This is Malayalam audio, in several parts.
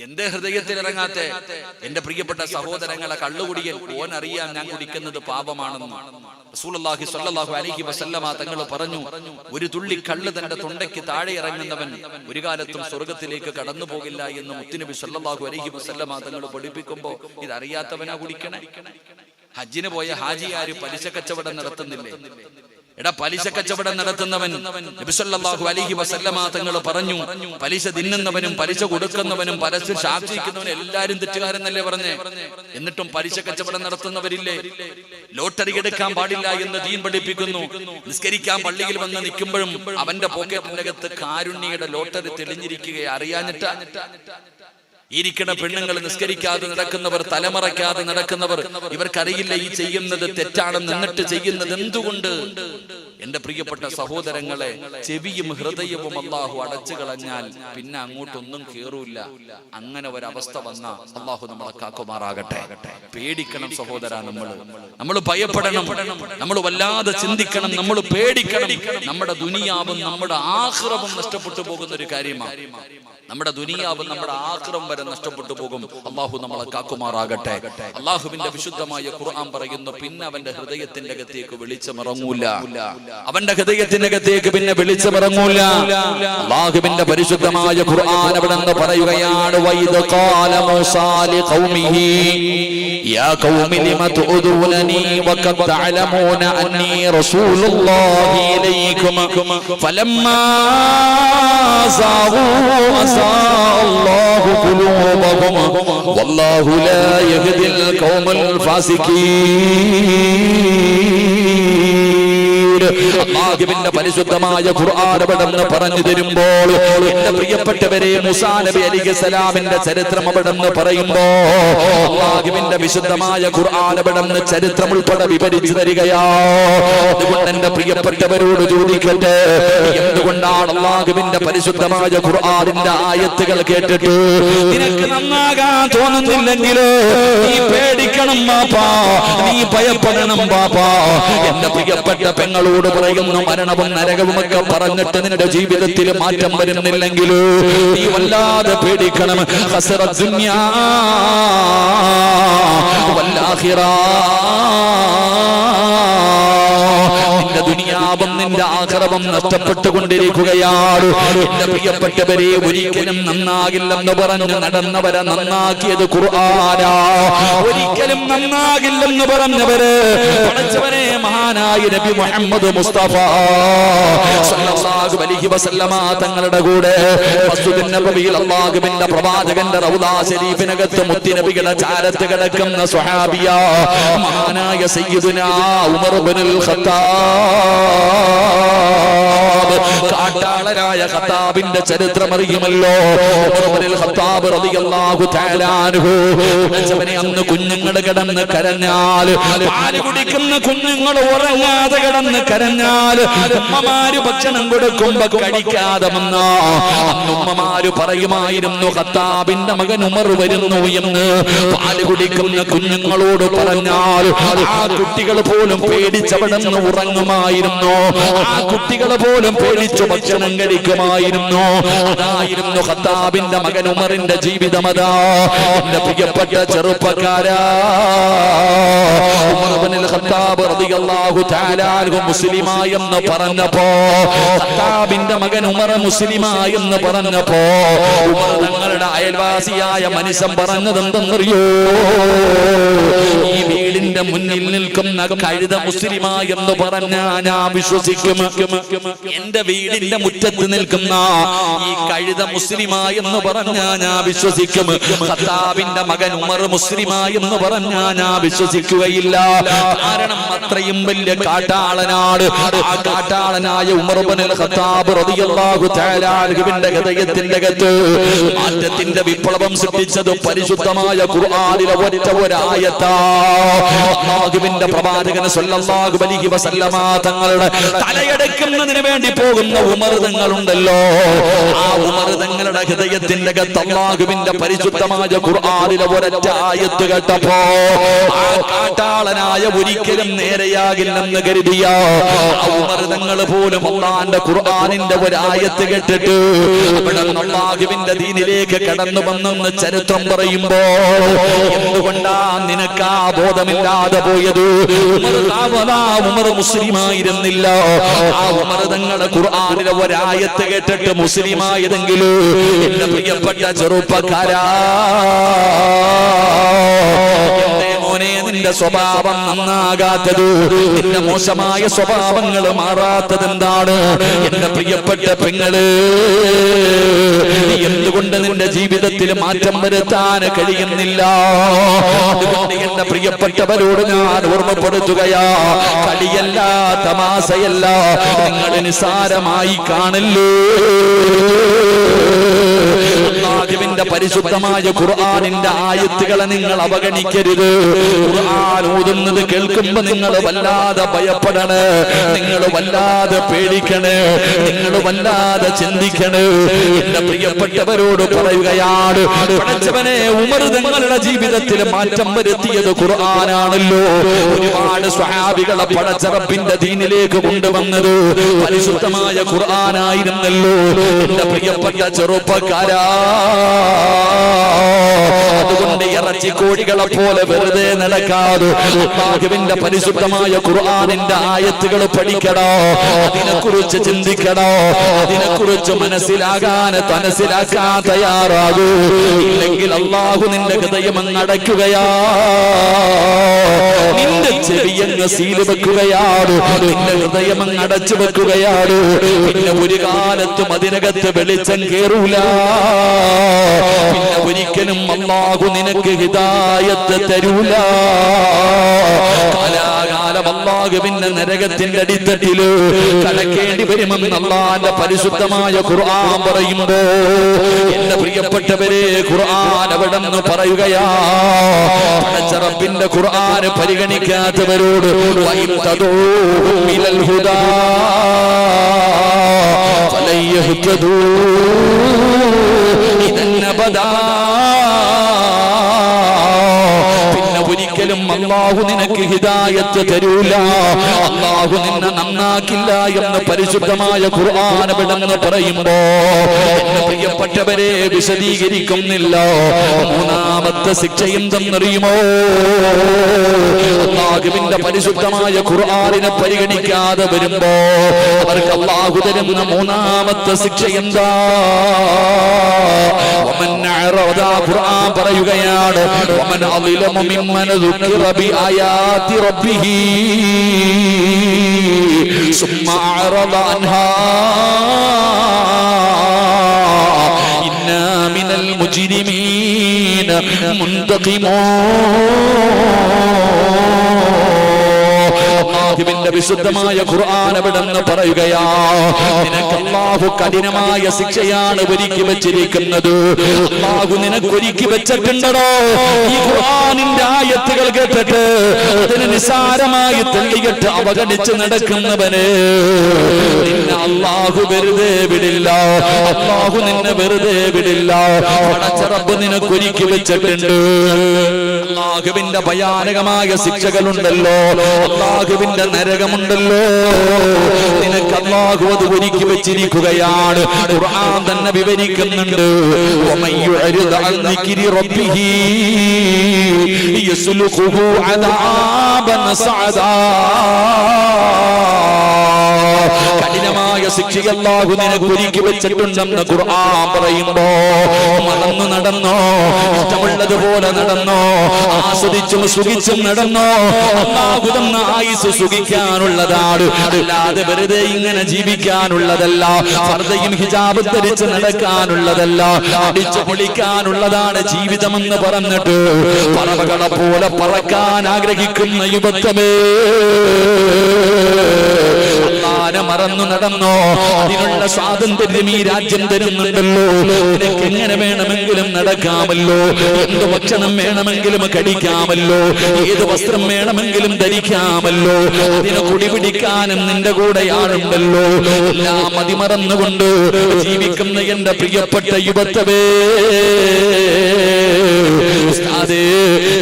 എന്റെ ഹൃദയത്തിൽ ഇറങ്ങാത്ത എന്റെ പ്രിയപ്പെട്ട സഹോദരങ്ങളെ, കള്ളുകുടിയൻ ഓനറിയാം ഞാൻ കുടിക്കുന്നത് പാപമാണെന്ന്. റസൂലുള്ളാഹി സ്വല്ലല്ലാഹു അലൈഹി വസല്ലമ തങ്ങൾ പറഞ്ഞു, ഒരു തുള്ളി കള്ള് തന്റെ തൊണ്ടയ്ക്ക് താഴെ ഇറങ്ങുന്നവൻ ഒരു കാലത്തും സ്വർഗത്തിലേക്ക് കടന്നു പോകില്ല എന്ന് മുത്തുനബി സ്വല്ലല്ലാഹു അലൈഹി വസല്ലമ തങ്ങൾ പഠിപ്പിക്കുമ്പോ ഇതറിയാത്തവനാ കുടിക്കണേ. ഹജ്ജിന് പോയ ഹാജിയാര് പലിശ കച്ചവടം നടത്തുന്നില്ലേ? എടാ, പലിശ കച്ചവടം നടത്തുന്നവൻ നബി സല്ലല്ലാഹു അലൈഹി വസല്ലമ തങ്ങൾ പറഞ്ഞു, പലിശ തിന്നുന്നവനും പലിശ കൊടുക്കുന്നവനും പരസ്യം സാക്ഷിക്കുന്നവനും എല്ലാരും തെറ്റുകാരെന്നല്ലേ പറഞ്ഞേ? എന്നിട്ടും പലിശ കച്ചവടം നടത്തുന്നവരില്ലേ? ലോട്ടറി എടുക്കാൻ പാടില്ല എന്ന് ദീൻ പഠിപ്പിക്കുന്നു. നിസ്കരിക്കാൻ പള്ളിയിൽ വന്ന് നിൽക്കുമ്പോഴും അവന്റെ പോക്കറ്റിനകത്ത് കാരുണ്യയുടെ ലോട്ടറി തെളിഞ്ഞിരിക്കുകയെ അറിയാഞ്ഞിട്ടാ. ഇരിക്കണ പെണ്ണുങ്ങൾ, നിസ്കരിക്കാതെ നടക്കുന്നവർ, തലമറയ്ക്കാതെ നടക്കുന്നവർ, ഇവർക്കറിയില്ല ഈ ചെയ്യുന്നത് തെറ്റാണെന്ന്. എന്നിട്ട് ചെയ്യുന്നത് എന്തുകൊണ്ട്? എന്റെ പ്രിയപ്പെട്ട സഹോദരങ്ങളെ, ചെവിയും ഹൃദയവും അള്ളാഹു അടച്ചു കളഞ്ഞാൽ പിന്നെ അങ്ങോട്ടൊന്നും കേറൂല. അങ്ങനെ ഒരവസ്ഥ വന്ന അള്ളാഹു നമ്മളെ കാക്കുമാറാകട്ടെ. പേടിക്കണം സഹോദര, നമ്മൾ ഭയപ്പെടണം, നമ്മൾ വല്ലാതെ ചിന്തിക്കണം, നമ്മൾ പേടിക്കണം. നമ്മുടെ ദുനിയാവും നമ്മുടെ ആഖിറവും നഷ്ടപ്പെട്ടു പോകുന്ന ഒരു കാര്യമാണ്. നമ്മുടെ ദുനിയാവും നമ്മുടെ ആഖിറം വരെ നഷ്ടപ്പെട്ടു പോകും. അള്ളാഹു നമ്മളെ കാക്കുമാറാകട്ടെ. അള്ളാഹുവിന്റെ വിശുദ്ധമായ ഖുർആൻ പറയുന്നു, പിന്നെ അവന്റെ ഹൃദയത്തിന്റെ അകത്തേക്ക് വെളിച്ചമിറങ്ങൂല. അവന്റെ ഹൃദയത്തിന്റെ അകത്തേക്ക് പിന്നെ വെളിച്ചമിറങ്ങൂല. അള്ളാഹുവിന്റെ പരിശുദ്ധമായ ഖുർആൻ അവിടെ നിന്ന് പറയുകയാണ്, വൈദ ഖാല മൂസാ ലിഖൗമിഹി യാ ഖൗമി ലിമ തുഊദൂനനി വഖദ് തഅലമൂന അന്നി റസൂലുള്ളാഹി ഇലൈക്കും ഫലമ്മാ സാവൂ അല്ലാഹു ഖുലൂബഹും വല്ലാഹു ലാ യഹ്ദിൽ ഖൗമൽ ഫാസിഖീൻ. അല്ലാഹുവിന്റെ പരിശുദ്ധമായ ഖുർആൻ അവിടുന്ന് പറഞ്ഞു തരുമ്പോൾ, എന്റെ പ്രിയപ്പെട്ടവരെ, മൂസാ നബി അലൈഹിസ്സലാമിന്റെ ചരിത്രം അവിടുന്ന് പറയുമ്പോ അല്ലാഹുവിന്റെ വിശുദ്ധമായ ഖുർആൻ അവിടുന്ന് ചരിത്രം ഉൾപ്പെടെ വിവരിച്ചു തരികയാ. അതുകൊണ്ട് എന്റെ പ്രിയപ്പെട്ടവരോട് ചോദിക്കട്ടെ, എന്തുകൊണ്ടാണ് അല്ലാഹുവിന്റെ പരിശുദ്ധമായ ഖുർആനിന്റെ ആയത്തുകൾ കേട്ടിട്ട് നിനക്ക് നന്നാകാൻ തോന്നുന്നില്ലെങ്കിൽ നീ പേടിക്കണം ബാപ്പാ, നീ ഭയപ്പെടണം ബാപ്പാ. എന്റെ പ്രിയപ്പെട്ട പെങ്ങളോട് പറയുന്നു, മരണവും നരകവും ഒക്കെ പറഞ്ഞിട്ട് നിന്റെ ജീവിതത്തിൽ മാറ്റം വരുന്നില്ലെങ്കിൽ നീ വല്ലാതെ പേടിക്കണം. ഖസറത് ദുനിയാ വൽ ആഖിറ. നിന്റെ ദുനിയാവും നിന്റെ ആഖിറവും നഷ്ടപ്പെട്ടുകൊണ്ടിരിക്കുകയാണ്. എന്റെ പ്രിയപ്പെട്ടവരെ, ഒരിക്കലും നന്നാകില്ലെന്ന് പറഞ്ഞു നടന്നവരെ നന്നാക്കിയത് ഖുർആനാ. ഒരിക്കലും നന്നാകില്ലെന്ന് പറഞ്ഞവര് പഠിച്ചവരെ മഹാനായ നബി മുഹമ്മദ് മുസ്തഫ സല്ലല്ലാഹു അലൈഹി വസല്ലമ തങ്ങളുടെ കൂടെ മസ്ജിദുൻ നബവിയിൽ അല്ലാഹുവിന്റെ പ്രവാചകന്റെ റൗള ശരീഫിനകത്ത് മുത്തുനബിയുടെ ചാരത്ത് കിടക്കുന്ന സ്വഹാബിയ മഹാനായ സയ്യിദുനാ ഉമർ ഇബ്നുൽ ഖത്താബ്. കാട്ടാളനായ ഖത്താബിന്റെ ചരിത്രം അറിയുമല്ലോ. ഉമർ ഇബ്നുൽ ഖത്താബ് റളിയല്ലാഹു തആല അൻഹു അന്ന് കുഞ്ഞുങ്ങൾ കിടന്ന് കരഞ്ഞാൽ, പാല് കുടിക്കുന്ന കുഞ്ഞുങ്ങൾ ഉറങ്ങാതെ കിടന്ന് കരഞ്ഞാൽ, ഉമ്മമാര് ഭക്ഷണം കൊടുക്കുമ്പോ കഴിക്കാതെ വന്ന അന്ന് ഉമ്മമാര് പറയുമായിരുന്നു, ഖത്താബിന്റെ മകൻ ഉമർ വരുന്നു എന്ന്. പാല് കുടിക്കുന്ന കുഞ്ഞുങ്ങളോട് പറഞ്ഞാൽ ആ കുട്ടികൾ പോലും പേടിച്ചവിടുന്ന് ഉറങ്ങുമായിരുന്നു. ആ കുട്ടികൾ പോലും പേടിച്ചു ഭക്ഷണം കഴിക്കുമായിരുന്നു. അതായിരുന്നു ഖത്താബിന്റെ മകൻ ഉമറിന്റെ ജീവിതം. അതാ എന്റെ പ്രിയപ്പെട്ട ചെറുപ്പക്കാരാ, ഉമർ ഇബ്നുൽ ഖത്താബ് റളിയല്ലാഹു തആല അൻഹു മുസ്ലിമായെന്ന് പറഞ്ഞപ്പോ, ഖത്താബിന്റെ മകൻ ഉമർ മുസ്ലിമായെന്ന് പറഞ്ഞപ്പോ, ഉമർ തങ്ങളുടെ അയൽവാസിയായ മനുഷ്യൻ പറഞ്ഞത് എന്തെന്നറിയോ? ഈ വീടിന്റെ മുന്നിൽ നിൽക്കുന്ന കഴുത മുസ്ലിമായെന്ന് പറഞ്ഞാ ഞാൻ വിശ്വസിക്കും. എന്റെ വീടിന്റെ മുറ്റത്ത് നിൽക്കുന്ന ഈ കഴുത മുസ്ലിമായെന്ന് പറഞ്ഞാ ഞാൻ വിശ്വസിക്കും. ഖത്താബിന്റെ മകൻ ഉമർ മുസ്ലിമായെന്ന് പറഞ്ഞാ ഞാൻ വിശ്വസിക്കുകയില്ല. കാരണം അത്രയും വലിയ കാട്ടാളനാണ്. ആ കാട്ടാളനായ ഉമർ ഇബ്നുൽ ഖത്താബ് റളിയല്ലാഹു തആല അൻഹുവിന്റെ ഹൃദയത്തിന്റെ അകത്ത് മാറ്റത്തിന്റെ വിപ്ലവം സൃഷ്ടിച്ചത് പരിശുദ്ധമായ ഖുർആനിലെ ഒറ്റ ഒരായത്താ. അല്ലാഹുവിന്റെ പ്രവാചകൻ സ്വല്ലല്ലാഹു അലൈഹി വസല്ലമ തങ്ങളുടെ തലയെടുക്കുന്നതിന് വേണ്ടി പോകുന്ന ഉമർ തങ്ങളുണ്ടല്ലോ. ആ ഉമർ തങ്ങളുടെ ഹൃദയത്തിന്റെ അകത്ത് അല്ലാഹുവിന്റെ പരിശുദ്ധമായ ഖുർആനിലെ ഒരൊറ്റ ആയത്ത് കേട്ടപ്പോ ആ കാട്ടാളനായ ഒരിക്കലും നേരെയാകില്ലെന്ന് കരുതിയ ഉമർ തങ്ങൾ പോലും അല്ലാഹുവിന്റെ ഖുർആനിന്റെ ഒരായത്ത് കേട്ടിട്ട് അവിടെ അല്ലാഹുവിന്റെ ദീനിലേക്ക് കടന്നു വന്നെന്ന് ചരിത്രം പറയുമ്പോ എന്തുകൊണ്ടാ നിനക്ക് ആ ബോധമില്ലാതെ പോയത്? ഉമർ മുസ്ലിമായിരുന്നില്ല. ആ ഉമർ തങ്ങളുടെ ഖുർആനിലെ ഒരായത്ത് കേട്ടിട്ട് മുസ്ലിമായതെങ്കിലും എന്റെ പ്രിയപ്പെട്ട ചെറുപ്പക്കാരാ, മോനെ നിന്റെ സ്വഭാവം നന്നാകാത്തത്, നിന്റെ മോശമായ സ്വഭാവങ്ങൾ മാറാത്തത് എന്താണ്? എന്റെ പ്രിയപ്പെട്ട പെങ്ങള്, എന്തുകൊണ്ട് നിന്റെ ജീവിതത്തിൽ മാറ്റം വരുത്താൻ കഴിയുന്നില്ല? അതുകൊണ്ട് എന്റെ പ്രിയപ്പെട്ടവരോട് ഞാൻ ഓർമ്മപ്പെടുത്തുകയാ, കളിയല്ല തമാശയല്ല, നിങ്ങൾ നിസാരമായി കാണല്ലേ. അല്ലാഹുവിന്റെ പരിശുദ്ധമായ ഖുർആനിന്റെ ആയത്തുകളെ നിങ്ങൾ അവഗണിക്കരുത്. ഖുർആൻ ഓതുന്നത് കേൾക്കുമ്പോ നിങ്ങൾ വല്ലാതെ ഭയപ്പെടണേ, നിങ്ങൾ വല്ലാതെ പേടിക്കണേ, നിങ്ങൾ വല്ലാതെ ചിന്തിക്കണേ. എന്റെ പ്രിയപ്പെട്ടവരോട് പറയുകയാണ്, പഠിച്ചവനെ, ഉമർ തങ്ങളുടെ ജീവിതത്തിൽ മാറ്റം വരുത്തിയത് ഖുർആനാണല്ലോ. ഒരുപാട് സ്വഹാബികളെ പടച്ച റബ്ബിന്റെ ദീനിലേക്ക് കൊണ്ടുവന്നത് പരിശുദ്ധമായ ഖുർആനായിരുന്നല്ലോ. എന്റെ പ്രിയപ്പെട്ട ചെറുപ്പക്കാരാ, അതുകൊണ്ട് ഇറച്ചി കോഴികളെ പോലെ വെറുതെ നടക്കാതെ അല്ലാഹുവിന്റെ പരിശുദ്ധമായ ഖുർആനിന്റെ ആയത്തുകൾ പഠിക്കണോ, അതിനെക്കുറിച്ച് ചിന്തിക്കണോ, അതിനെക്കുറിച്ച് മനസ്സിലാക്കാൻ തയ്യാറാകൂ. ഇല്ലെങ്കിൽ അല്ലാഹു നിന്റെ ഹൃദയം അങ്ങ് അടയ്ക്കുകയാ, നിന്റെ ചെവിയങ്ങ് സീല് വെക്കുകയാണ്, നിന്റെ ഹൃദയം അങ്ങ് അടച്ചു വെക്കുകയാണ്. പിന്നെ ഒരു കാലത്തും അതിനകത്ത് വെളിച്ചം കേറൂല. പിന്നെ ഒരിക്കലും അല്ലാഹു നിനക്ക് ഹിദായത്ത് തരൂല. കാലാകാലം അല്ലാഹുവിന്റെ നരകത്തിന്റെ അടിത്തട്ടില് കടക്കേണ്ടി വരുമെന്ന് അല്ലാഹുവിന്റെ പരിശുദ്ധമായ ഖുർആൻ പറയുമ്പോ എന്റെ പ്രിയപ്പെട്ടവരെ, ഖുർആൻ അവിടെ നിന്ന് പറയുകയാ, പടച്ച റബ്ബിന്റെ ഖുർആൻ പരിഗണിക്കാത്തവരോട് വഇൻ തദഊഹും ഇലൽ ഹുദാ ഫലൻ യഹ്തദൂ ഇദൻ അബദാ. പിന്നെ ഒരിക്കലും അല്ലാഹു നിനക്ക് ഹിദായത്ത് തരൂല, അല്ലാഹു നിന്നെ നന്നാക്കില്ല എന്ന് പരിശുദ്ധമായ ഖുർആൻ വിടന്ന് പറയുമ്പോ എന്റെ പ്രിയപ്പെട്ടവരെ വിശദീകരിക്കുന്നില്ല. മൂന്നാമത്തെ ശിക്ഷ എന്തെന്നറിയുമോ? അല്ലാഹുവിന്റെ പരിശുദ്ധമായ ഖുർആനിനെ പരിഗണിക്കാതെ വരുമ്പോ അവർക്ക് അല്ലാഹു തരുന്ന മൂന്നാമത്തെ ശിക്ഷ എന്താ? ഖുർആൻ പറയുകയാണ്, വമൻ അളിലമു മിമ്മൻ ദുക്കിറ ബിആയാതി റബ്ബിഹി സുമ്മ അഅറദ അൻഹാ ഇന്നാ മിനൽ മുജ്രിമീന അല്ലാഹുവിന്റെ വിശുദ്ധമായ ഖുർആൻ അവിടെന്ന് പറയുകയാ, നിനക്ക് അല്ലാഹു കഠിനമായ ശിക്ഷയാണ് ഒരുക്കി വെച്ചിരിക്കുന്നത്. അല്ലാഹു നിനക്ക് ഒരുക്കി വെച്ചിട്ടുണ്ടോ? ഈ ഖുർആനിന്റെ ആയത്തുകൾ കേട്ടിട്ട് അതിന് നിസാരമായി തള്ളിയിട്ട് അവഗണിച്ച് നടക്കുന്നവന് നിന്നെ അല്ലാഹു വെറുതെ വിടില്ല. അല്ലാഹു നിന്നെ വെറുതെ വിടില്ല. പടച്ച റബ്ബ് നിനക്ക് ഒരുക്കി വെച്ചിട്ടുണ്ട്. അല്ലാഹുവിന്റെ ഭയാനകമായ ശിക്ഷകളുണ്ടല്ലോ, അല്ലാഹുവിന്റെ നരകമുണ്ടല്ലോ, നിനക്ക് അല്ലാഹു അത് ഒരുക്കി വെച്ചിരിക്കുകയാണ്. ഖുർആൻ തന്നെ വിവരിക്കുന്നുണ്ട്, വമൻ യുഅരിദ് അൻ ദിക്രി റബ്ബിഹി യസ്ലുഖുഹു അദാബൻ സഅദാ. കഠിനമായ ശിക്ഷ അല്ലാഹു നിനക്ക് ഒരുക്കി വെച്ചിട്ടുണ്ടെന്ന് ഖുർആൻ പറയുമ്പോ മറന്നു നടന്നോ, ഇഷ്ടമുള്ളതുപോലെ നടന്നോ, ആസ്വദിച്ചും സുഖിച്ചും നടന്നോ. അല്ലാഹു തന്ന ആയുസ് സുഖിക്കാനുള്ളതാണ്, അല്ലാതെ വെറുതെ ഇങ്ങനെ ജീവിക്കാനുള്ളതല്ല. ഫർദയും ഹിജാബ് ധരിച്ച് നടക്കാനുള്ളതല്ല, അടിച്ചു പൊളിക്കാനുള്ളതാണ് ജീവിതമെന്ന് പറഞ്ഞിട്ട് പറവകളെ പോലെ പറക്കാൻ ആഗ്രഹിക്കുന്ന യുവത്വമേ, അല്ലാഹനെ മറന്നു നടന്നോ. അതിനുള്ള സ്വാതന്ത്ര്യം ഈ രാജ്യം തരുന്നുണ്ടല്ലോ. നിനക്ക് എങ്ങനെ വേണമെങ്കിലും നടക്കാമല്ലോ, എന്ത് ഭക്ഷണം വേണമെങ്കിലും കഴിക്കാമല്ലോ, ഏത് വസ്ത്രം വേണമെങ്കിലും ധരിക്കാമല്ലോ. അതിനെ കുടിപിടിക്കാനും നിന്റെ കൂടെ ആളുണ്ടല്ലോ. എല്ലാം മതിമറന്നുകൊണ്ട് ജീവിക്കുന്ന എന്റെ പ്രിയപ്പെട്ട യുവത്വമേ,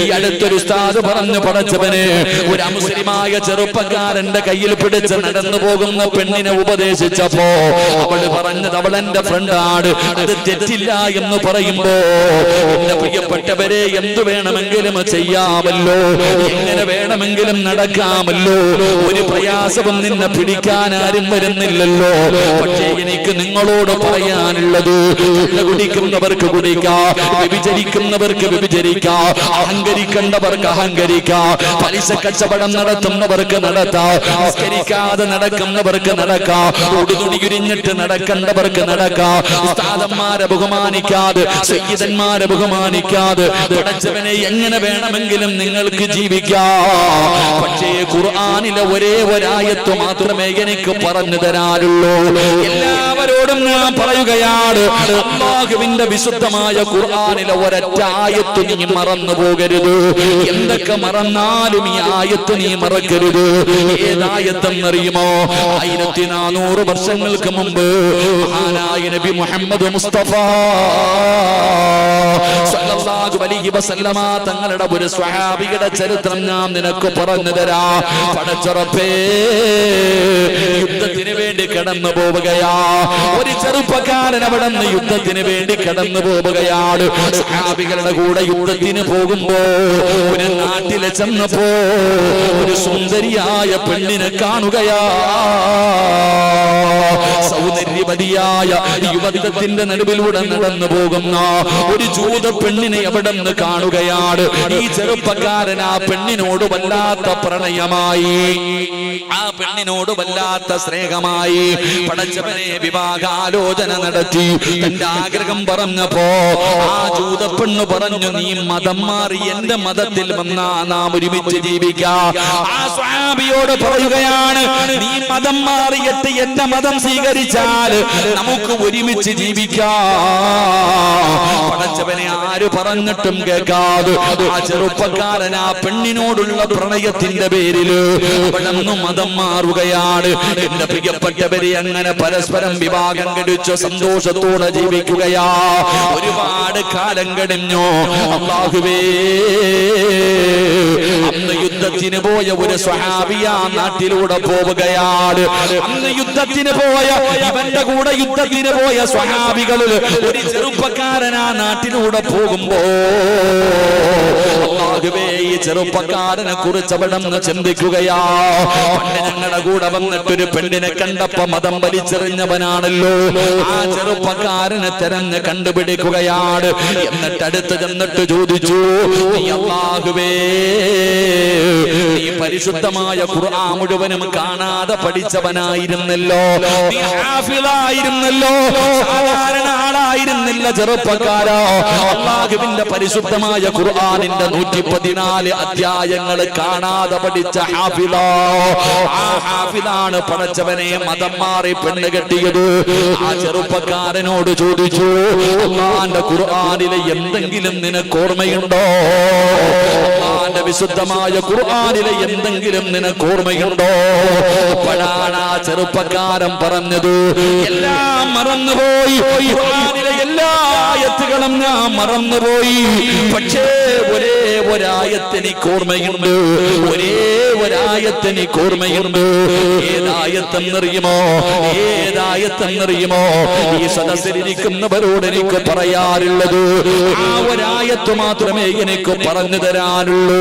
ഈ അടുത്തൊരു ഉസ്താദ് പറഞ്ഞു, പടച്ചവനെ, ഒരു മുസ്ലിമായ ചെറുപ്പക്കാരന്റെ കയ്യിൽ പിടിച്ച് നടന്നു പോകുന്ന പെണ്ണിനെ ഉപദേശിച്ചപ്പോ അവൾ പറഞ്ഞത് അവൾ എന്റെ ഫ്രണ്ടാണ്, അത് തെറ്റില്ല എന്ന് പറയുമ്പോ എന്റെ പ്രിയപ്പെട്ടവരെ, എന്തു വേണമെങ്കിലും ചെയ്യാമല്ലോ, എങ്ങനെ വേണമെങ്കിലും നടക്കാമല്ലോ, ഒരു പ്രയാസവും നിന്നെ പിടിക്കാൻ ആരും വരുന്നില്ലല്ലോ. പക്ഷേ എനിക്ക് നിങ്ങളോട് പറയാനുള്ളത്, കുടിക്കുന്നവർക്ക് കുടിക്കാം, വ്യഭിചരിക്കുന്നവർക്ക് വ്യഭിചരിക്കാം, അഹങ്കരിക്കേണ്ടവർക്ക് അഹങ്കരിക്കാം, പലിശ കച്ചവടം നടത്തുന്നവർക്ക് നടത്താം, നിസ്കരിക്കാതെ നടക്കുന്നവർക്ക് നടക്കാം, ഉടുതുണിയുരിഞ്ഞിട്ട് നടക്കേണ്ടവർക്ക് നടക്കാം, ഉസ്താദന്മാരെ ബഹുമാനിക്കാതെ സയ്യിദന്മാരെ ബഹുമാനിക്കാതെ പടച്ചവനെ എങ്ങനെ വേണമെങ്കിലും നിങ്ങൾക്ക് ജീവിക്കാം. പക്ഷേ ഖുർആനിലെ ഒരേ ഒരായത്ത് മാത്രമേ എനിക്ക് പറഞ്ഞു തരാനുള്ളൂ. എല്ലാവരോടും ഞാൻ പറയുകയാണ്, അല്ലാഹുവിന്റെ വിശുദ്ധമായ ഖുർആനിലെ ഒരൊറ്റ ആയത്ത് നീ മറന്നു പോകരുത്. എന്തൊക്കെ മറന്നാലും ഈ ആയത്ത് നീ മറക്കരുത്. ഏതായത്തെന്നറിയുമോ? 1400 വർഷങ്ങൾക്ക് മുമ്പ് മഹാനായ നബി മുഹമ്മദ് മുസ്തഫ സല്ലല്ലാഹു അലൈഹി വസല്ലമ തങ്ങളുടെ ഒരു സ്വഹാബിയുടെ ചരിത്രം ഞാൻ നിനക്ക് പറഞ്ഞു തരാം. പടച്ചറപ്പേ, യുദ്ധത്തിന് വേണ്ടി കടന്നു പോവുകയാ ഒരു ചെറുപ്പക്കാരൻ. അവിടെ നിന്ന് യുദ്ധത്തിന് വേണ്ടി കടന്നു പോവുകയാണ്. സ്വഹാബികളുടെ കൂടെ യുദ്ധത്തിന് പോകുമ്പോ ഒരു നാട്ടിലെ ചെന്നപ്പോ ഒരു സുന്ദരിയായ പെണ്ണിനെ കാണുകയാ. സൗന്ദര്യവതിയായ യുവത്വത്തിന്റെ നടുവിലൂടെ നടന്നു പോകുന്ന ഒരു ജൂത പെണ്ണിനെ അവിടെ നിന്ന് കാണുകയാണ്. ഈ ചെറുപ്പക്കാരൻ ആ പെണ്ണിനോട് വല്ലാത്ത പ്രണയമായി, ആ പെണ്ണിനോട് വല്ലാത്ത സ്നേഹമായി. പടച്ചവനെ, വിവാഹാലോചന നടത്തി തന്റെ ആഗ്രഹം പറഞ്ഞപ്പോ ആ ജൂത പെണ്ണ് പറഞ്ഞു, നീ മതം മാറി എന്റെ മതത്തിൽ വന്നാ നാം ഒരുമിച്ച് ജീവിക്കാം. ആ സ്വഹാബിയോട് പറയുകയാണ്, നീ മതം മാറിയിട്ട് എന്റെ മതം സ്വീകരിച്ചാൽ നമുക്ക് ഒരുമിച്ച് ജീവിക്കാം. പടച്ചവനെ, ആര് പറഞ്ഞിട്ടും കേൾക്കാതെ ആ ചെറുപ്പക്കാരൻ ആ പെണ്ണിനോടുള്ള പ്രണയത്തിന്റെ പേരിൽ അവിടുന്ന് മതം മാറുകയാണ്. എന്റെ പ്രിയപ്പെട്ടവരെ, അങ്ങനെ പരസ്പരം വിവാഹം കഴിച്ച് സന്തോഷത്തോടെ ജീവിക്കുകയാ. ഒരുപാട് കാലം കഴിഞ്ഞു. അല്ലാഹുവേ, അന്ന് യുദ്ധത്തിന് പോയ ഒരു സ്വഹാബിയ നാട്ടിലൂടെ പോവുകയാണ്. അന്ന് യുദ്ധത്തിന് പോയ ഇവന്റെ കൂടെ യുദ്ധത്തിന് പോയ സ്വഹാബികളിൽ ഒരു ചെറുപ്പക്കാരൻ ആ നാട്ടിലൂടെ പോകുമ്പോ അല്ലാഹുവേ, ഈ ചെറുപ്പക്കാരനെ കുറിച്ച് അവിടെ നിന്ന് ചിന്തിക്കുകയാ. പണ്ട് ഞങ്ങളുടെ കൂടെ വന്നിട്ടൊരു പെണ്ണിനെ കണ്ടപ്പോ മതം വലിച്ചെറിഞ്ഞവനാണല്ലോ. ആ ചെറുപ്പക്കാരനെ തെരഞ്ഞ് കണ്ടുപിടിക്കുകയാണ്. എന്നിട്ട് അടുത്ത് ചെന്നിട്ട് ചോദിച്ചു, നീ അല്ലാഹുവേ, നീ പരിശുദ്ധമായ ഖുർആൻ മുഴുവനും കാണാതെ പഠിച്ചവനായിരുന്നല്ലോ, നീ ഹാഫിളായിരുന്നല്ലോ, സാധാരണ ആളായിരുന്നില്ല ചെറുപ്പക്കാരാ. അല്ലാഹുവിന്റെ പരിശുദ്ധമായ ഖുർആനിന്റെ 114 അധ്യായങ്ങൾ കാണാതെ പഠിച്ച ഹാഫിളാ. ആ ഹാഫിളാണ് പടച്ചവനെ മതം മാറി പെണ്ണ് കെട്ടിയത്. ആ ചെറുപ്പക്കാരനോട് ചോദിച്ചു, അല്ലാഹുവിന്റെ ഖുർആനിലെ എന്തെങ്കിലും നിനക്ക് ഓർമ്മയുണ്ടോ? അല്ലാഹുവിന്റെ വിശുദ്ധമായ ഖുർആനിലെ എന്തെങ്കിലും നിനക്ക് ഓർമ്മയുണ്ടോ? അപ്പോഴാണ് ആ ചെറുപ്പക്കാരൻ പറഞ്ഞത്, എല്ലാം മറന്നുപോയി, ഖുർആനിലെ എല്ലാ ആയത്തുകളും ഞാൻ മറന്നുപോയി. പക്ഷേ ഒരേ ഒരായത്ത് എനിക്ക് ഓർമ്മയുണ്ട്, ഒരേ ഒരായത്ത് എനിക്ക് ഓർമ്മയുണ്ട്. ഏതായത്തെന്നറിയുമോ? ഏതായത്തെന്നറിയുമോ? ഈ സദസ്സിലിരിക്കുന്നവരോട് എനിക്ക് പറയാറുള്ളത് ആ ഒരായത്ത് മാത്രമേ എനിക്ക് പറഞ്ഞു തരാനുള്ളൂ.